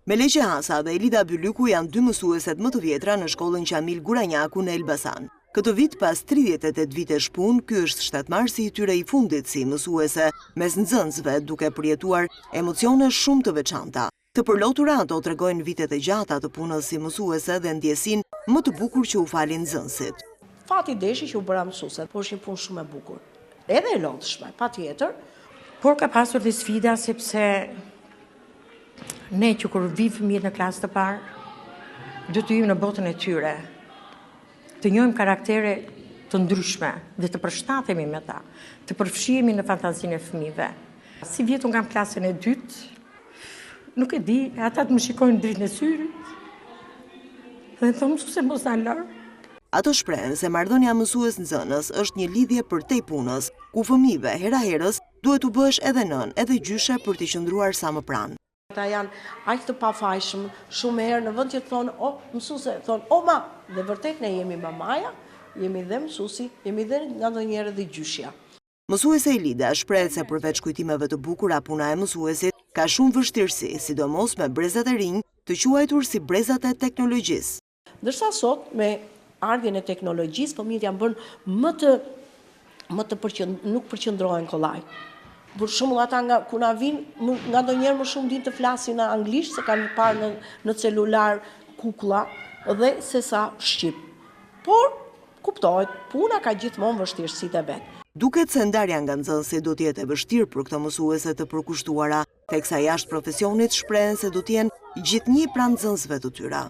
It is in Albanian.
Meleqe Hasa dhe Elida Bylyku janë dy mësueset më të vjetra në shkollën Qamil Guranjaku në Elbasan. Këtë vit, pas 38 vitesh punë, ky është shtatmarsi i tyre i fundit si mësuese, mes nxënësve duke përjetuar emocione shumë të veçanta. Të përlotura ato tregojnë vitet e gjata të punës si mësuese dhe ndjesinë më të bukur që u falin nxënësit. Fati deshi që u bëra mësuese, por është një punë shumë e bukur. Edhe e lodhshme, patjetër. Por ka pasur dhe sfida sepse ne që kur vi fëmijët në klasë të parë, do të jemi në botën e tyre. Të njohim karaktere të ndryshme dhe të përshtatemi me ta, të përfshihemi në fantazinë e fëmijëve. Si vjetu nga klasën e dytë, nuk e di, ata të më shikojnë dritën e syrit, dhe thonë mësuese mos na lër. Ato shprehen se marrëdhënia mësues-nxënës është një lidhje përtej punës, ku fëmijëve hera herës duhet u bësh edhe nën, edhe gjyshe për të qëndruar sa më pranë. Ata janë aq të pafajshëm, shumë herë në vend që të thonë, "O, mësuese", thonë, "O ma", dhe vërtet ne jemi mamaja, jemi dhe mësuesi, jemi dhe nga ndonjëherë dhe gjyshja. Mësuese Elida shprehet se përveç kujtimeve të bukura puna e mësuesit ka shumë vështirësi, sidomos me brezat e rinj, të quajtur si brezat e teknologjisë. Ndërsa sot me ardhjen e teknologjisë, fëmijët janë bërë nuk përqendrohen kollaj. Për shembull ata ku na vinë nga ndonjëherë më shumë din të flasin në anglisht se kanë parë në celular kukulla dhe se sa shqip. Por kuptohet, puna ka gjithmonë vështirësitë e vet. Duket se ndarja nga nxënësit do të jetë e vështirë për këto mësuese të përkushtuara, teksa jashtë profesionit shprehen se do të jenë gjithnjë pranë nxënësve të tyre.